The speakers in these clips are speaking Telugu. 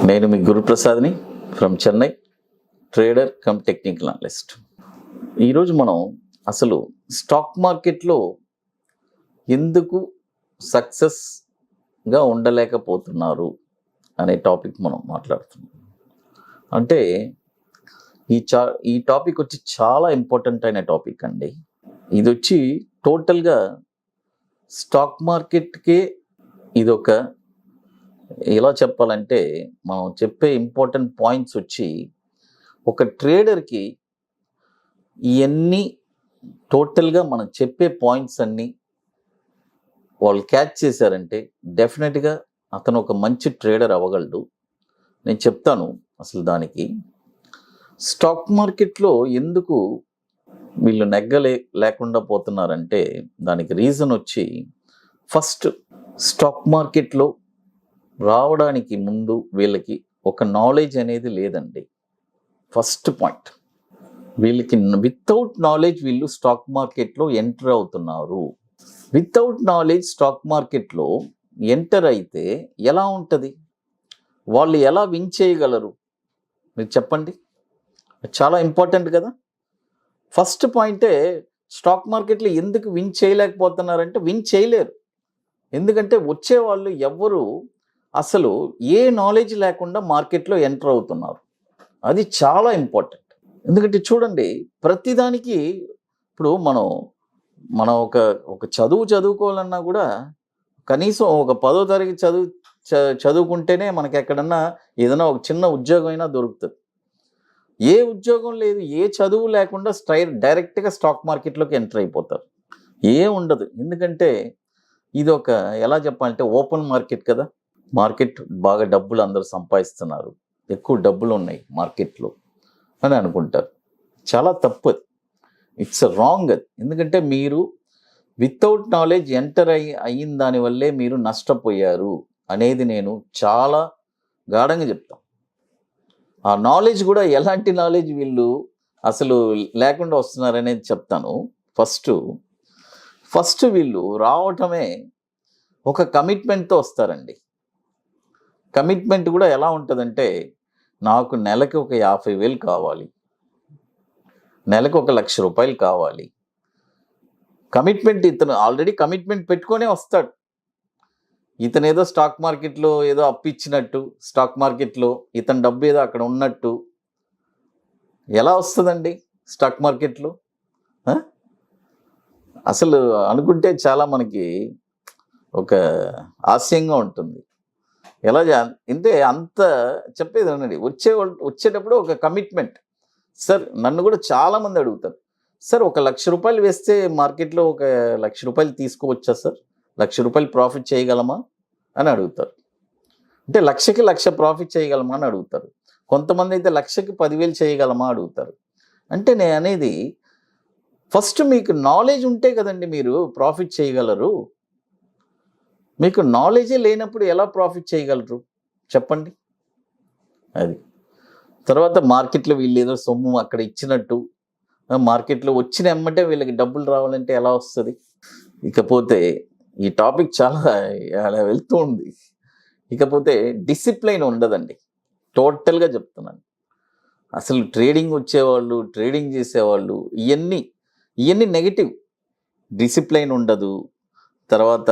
నేను మీ గురు ప్రసాద్ని from Chennai, trader cum technical analyst. ఈరోజు మనం అసలు స్టాక్ మార్కెట్లో ఎందుకు సక్సెస్గా ఉండలేకపోతున్నారు అనే టాపిక్ మనం మాట్లాడుతున్నాం. అంటే ఈ టాపిక్ వచ్చి చాలా ఇంపార్టెంట్ అయిన టాపిక్ అండి. ఇది వచ్చి టోటల్గా స్టాక్ మార్కెట్కే ఇదొక ఎలా చెప్పాలంటే, మనం చెప్పే ఇంపార్టెంట్ పాయింట్స్ వచ్చి ఒక ట్రేడర్కి ఇవన్నీ టోటల్గా మనం చెప్పే పాయింట్స్ అన్నీ వాళ్ళు క్యాచ్ చేశారంటే డెఫినెట్గా అతను ఒక మంచి ట్రేడర్ అవ్వగలడు. నేను చెప్తాను అసలు దానికి. స్టాక్ మార్కెట్లో ఎందుకు వీళ్ళు లేకుండా పోతున్నారంటే దానికి రీజన్ వచ్చి, ఫస్ట్ స్టాక్ మార్కెట్లో రావడానికి ముందు వీళ్ళకి ఒక నాలెడ్జ్ అనేది లేదండి. ఫస్ట్ పాయింట్, వీళ్ళకి వితౌట్ నాలెడ్జ్ వీళ్ళు స్టాక్ మార్కెట్లో ఎంటర్ అవుతున్నారు. వితౌట్ నాలెడ్జ్ స్టాక్ మార్కెట్లో ఎంటర్ అయితే ఎలా ఉంటుంది, వాళ్ళు ఎలా విన్ చేయగలరు మీరు చెప్పండి. చాలా ఇంపార్టెంట్ కదా. ఫస్ట్ పాయింటే, స్టాక్ మార్కెట్లో ఎందుకు విన్ చేయలేకపోతున్నారంటే విన్ చేయలేరు. ఎందుకంటే వచ్చేవాళ్ళు ఎవ్వరు అసలు ఏ నాలెడ్జ్ లేకుండా మార్కెట్లో ఎంటర్ అవుతున్నారు. అది చాలా ఇంపార్టెంట్. ఎందుకంటే చూడండి, ప్రతిదానికి ఇప్పుడు మనం ఒక చదువుకోవాలన్నా కూడా కనీసం ఒక 10వ తరగతి చదువుకుంటేనే మనకి ఎక్కడన్నా ఏదైనా ఒక చిన్న ఉద్యోగం అయినా దొరుకుతుంది. ఏ ఉద్యోగం లేదు, ఏ చదువు లేకుండా డైరెక్ట్గా స్టాక్ మార్కెట్లోకి ఎంటర్ అయిపోతారు. ఏం ఉండదు. ఎందుకంటే ఇది ఒక ఎలా చెప్పాలంటే ఓపెన్ మార్కెట్ కదా. మార్కెట్ బాగా డబ్బులు అందరూ సంపాదిస్తున్నారు, ఎక్కువ డబ్బులు ఉన్నాయి మార్కెట్లో అని అనుకుంటారు. చాలా తప్పు అది. ఇట్స్ రాంగ్ అది. ఎందుకంటే మీరు వితౌట్ నాలెడ్జ్ ఎంటర్ అయిన దానివల్లే మీరు నష్టపోయారు అనేది నేను చాలా గాఢంగా చెప్తాను. ఆ నాలెడ్జ్ కూడా ఎలాంటి నాలెడ్జ్ వీళ్ళు అసలు లేకుండా వస్తున్నారనేది చెప్తాను. ఫస్ట్ వీళ్ళు రావటమే ఒక కమిట్మెంట్తో వస్తారండి. కమిట్మెంట్ కూడా ఎలా ఉంటుందంటే, నాకు నెలకి ఒక 50,000 కావాలి, నెలకు 1,00,000 రూపాయలు కావాలి. కమిట్మెంట్, ఇతను ఆల్రెడీ కమిట్మెంట్ పెట్టుకొనే వస్తాడు. ఇతను ఏదో స్టాక్ మార్కెట్లో ఏదో అప్పిచ్చినట్టు, స్టాక్ మార్కెట్లో ఇతని డబ్బు ఏదో అక్కడ ఉన్నట్టు ఎలా వస్తుందండి స్టాక్ మార్కెట్లో? అసలు అనుకుంటే చాలా మనకి ఒక హాస్యంగా ఉంటుంది. ఎలా అంటే అంత చెప్పేది అనండి. వచ్చేటప్పుడు ఒక కమిట్మెంట్. సార్, నన్ను కూడా చాలామంది అడుగుతారు, సార్ 1,00,000 రూపాయలు వేస్తే మార్కెట్లో 1,00,000 రూపాయలు తీసుకోవచ్చా సార్, 1,00,000 రూపాయలు ప్రాఫిట్ చేయగలమా అని అడుగుతారు. అంటే 1,00,000కి 1,00,000 ప్రాఫిట్ చేయగలమా అని అడుగుతారు. కొంతమంది అయితే 1,00,000కి 10,000 చేయగలమా అడుగుతారు. అంటే నేను అనేది, ఫస్ట్ మీకు నాలెడ్జ్ ఉంటే కదండి మీరు ప్రాఫిట్ చేయగలరు. మీకు నాలెడ్జే లేనప్పుడు ఎలా ప్రాఫిట్ చేయగలరు చెప్పండి. అది తర్వాత మార్కెట్లో వీళ్ళు ఏదో సొమ్ము అక్కడ ఇచ్చినట్టు, మార్కెట్లో వచ్చిన ఎమ్మటే వీళ్ళకి డబ్బులు రావాలంటే ఎలా వస్తుంది? ఇకపోతే ఈ టాపిక్ చాలా అలా వెళ్తూ ఉంది. ఇకపోతే డిసిప్లైన్ ఉండదండి. టోటల్గా చెప్తున్నాను. అసలు ట్రేడింగ్ వచ్చేవాళ్ళు, ట్రేడింగ్ చేసేవాళ్ళు ఇవన్నీ నెగిటివ్. డిసిప్లైన్ ఉండదు. తర్వాత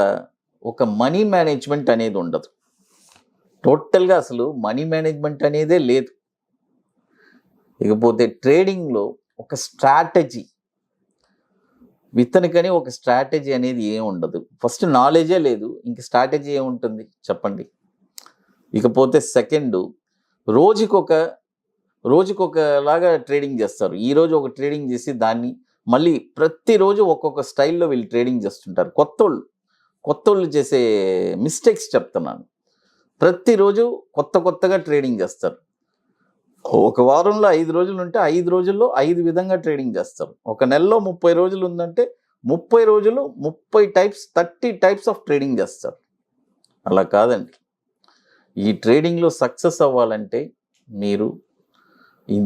ఒక మనీ మేనేజ్మెంట్ అనేది ఉండదు. టోటల్గా అసలు మనీ మేనేజ్మెంట్ అనేదే లేదు. ఇకపోతే ట్రేడింగ్లో ఒక స్ట్రాటజీ, ఇతనికని ఒక స్ట్రాటజీ అనేది ఏం ఉండదు. ఫస్ట్ నాలెడ్జే లేదు, ఇంక స్ట్రాటజీ ఏముంటుంది చెప్పండి. ఇకపోతే సెకండ్, రోజుకొకలాగా ట్రేడింగ్ చేస్తారు. ఈరోజు ఒక ట్రేడింగ్ చేసి దాన్ని మళ్ళీ ప్రతిరోజు ఒక్కొక్క స్టైల్లో వీళ్ళు ట్రేడింగ్ చేస్తుంటారు. కొత్తోళ్ళు చేసే మిస్టేక్స్ చెప్తున్నాను. ప్రతిరోజు కొత్తగా ట్రేడింగ్ చేస్తారు. ఒక వారంలో 5 రోజులు ఉంటే 5 రోజుల్లో 5 విధంగా ట్రేడింగ్ చేస్తారు. ఒక నెలలో 30 రోజులు ఉందంటే 30 రోజులు 30 టైప్స్ ఆఫ్ ట్రేడింగ్ చేస్తారు. అలా కాదండి. ఈ ట్రేడింగ్లో సక్సెస్ అవ్వాలంటే మీరు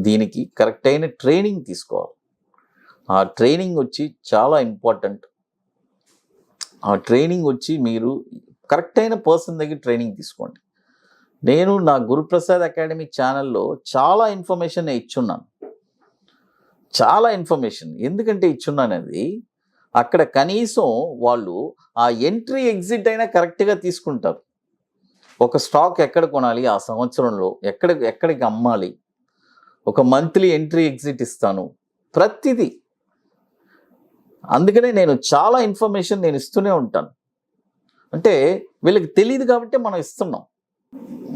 దీనికి కరెక్ట్ అయిన ట్రైనింగ్ తీసుకోవాలి. ఆ ట్రైనింగ్ వచ్చి చాలా ఇంపార్టెంట్. ఆ ట్రైనింగ్ వచ్చి మీరు కరెక్ట్ అయిన పర్సన్ దగ్గర ట్రైనింగ్ తీసుకోండి. నేను నా గురుప్రసాద్ అకాడమీ ఛానల్లో చాలా ఇన్ఫర్మేషన్ ఇచ్చున్నాను. చాలా ఇన్ఫర్మేషన్ ఎందుకంటే ఇచ్చున్నానది అక్కడ కనీసం వాళ్ళు ఆ ఎంట్రీ ఎగ్జిట్ అయినా కరెక్ట్గా తీసుకుంటారు. ఒక స్టాక్ ఎక్కడ కొనాలి, ఆ సంవత్సరంలో ఎక్కడికి అమ్మాలి, ఒక మంత్లీ ఎంట్రీ ఎగ్జిట్ ఇస్తాను, ప్రతిదీ. అందుకనే నేను చాలా ఇన్ఫర్మేషన్ నేను ఇస్తూనే ఉంటాను. అంటే వీళ్ళకి తెలియదు కాబట్టి మనం ఇస్తున్నాం.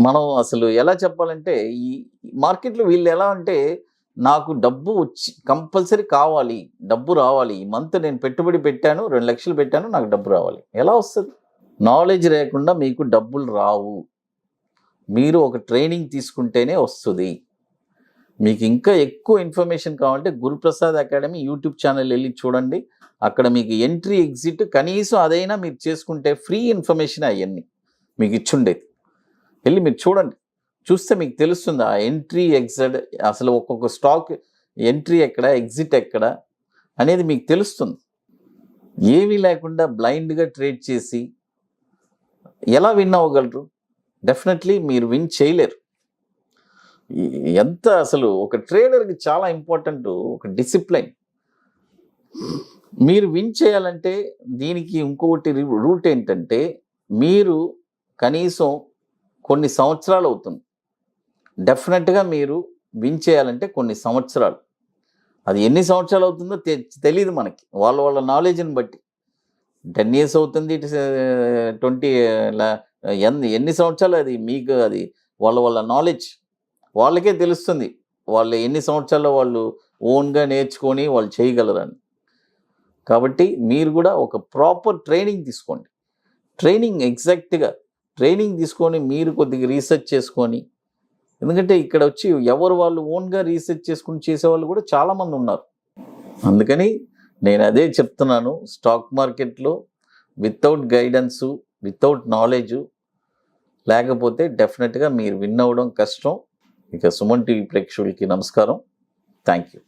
మనం అసలు ఎలా చెప్పాలంటే ఈ మార్కెట్లో వీళ్ళు ఎలా అంటే నాకు డబ్బు వచ్చి కంపల్సరీ కావాలి, డబ్బు రావాలి, ఈ మంత్ నేను పెట్టుబడి పెట్టాను, 2 లక్షలు పెట్టాను, నాకు డబ్బు రావాలి. ఎలా వస్తుంది? నాలెడ్జ్ లేకుండా మీకు డబ్బులు రావు. మీరు ఒక ట్రైనింగ్ తీసుకుంటేనే వస్తుంది. మీకు ఇంకా ఎక్కువ ఇన్ఫర్మేషన్ కావాలంటే గురుప్రసాద్ అకాడమీ యూట్యూబ్ ఛానల్ వెళ్ళి చూడండి. అక్కడ మీకు ఎంట్రీ ఎగ్జిట్ కనీసం అదైనా మీరు చేసుకుంటే ఫ్రీ ఇన్ఫర్మేషన్ అవన్నీ మీకు ఇచ్చుండేది. వెళ్ళి మీరు చూడండి, చూస్తే మీకు తెలుస్తుంది ఆ ఎంట్రీ ఎగ్జిట్ అసలు ఒక్కొక్క స్టాక్ ఎంట్రీ ఎక్కడ, ఎగ్జిట్ ఎక్కడ అనేది మీకు తెలుస్తుంది. ఏమీ లేకుండా బ్లైండ్గా ట్రేడ్ చేసి ఎలా విన్ అవ్వగలరు? డెఫినెట్లీ మీరు విన్ చేయలేరు. ఎంత అసలు ఒక ట్రేడర్కి చాలా ఇంపార్టెంట్ ఒక డిసిప్లైన్. మీరు విన్ చేయాలంటే దీనికి ఇంకొకటి రూట్ ఏంటంటే మీరు కనీసం కొన్ని సంవత్సరాలు అవుతుంది. డెఫినెట్గా మీరు విన్ చేయాలంటే కొన్ని సంవత్సరాలు. అది ఎన్ని సంవత్సరాలు అవుతుందో తెలియదు మనకి, వాళ్ళ నాలెడ్జ్ని బట్టి. 10 years అవుతుంది, 20 ఎన్ని సంవత్సరాలు, అది మీకు అది వాళ్ళ నాలెడ్జ్ వాళ్ళకే తెలుస్తుంది. వాళ్ళు ఎన్ని సంవత్సరాల్లో వాళ్ళు ఓన్గా నేర్చుకొని వాళ్ళు చేయగలరని. కాబట్టి మీరు కూడా ఒక ప్రాపర్ ట్రైనింగ్ తీసుకోండి. ఎగ్జాక్ట్గా ట్రైనింగ్ తీసుకొని మీరు కొద్దిగా రీసెర్చ్ చేసుకొని, ఎందుకంటే ఇక్కడ వచ్చి ఎవరు వాళ్ళు ఓన్గా రీసెర్చ్ చేసుకుని చేసేవాళ్ళు కూడా చాలామంది ఉన్నారు. అందుకని నేను అదే చెప్తున్నాను, స్టాక్ మార్కెట్లో వితౌట్ గైడెన్సు, వితౌట్ నాలెడ్జు లేకపోతే డెఫినెట్గా మీరు విన్ అవ్వడం కష్టం. ఇక సుమన్ టీవీ ప్రేక్షకులకి నమస్కారం. Thank you.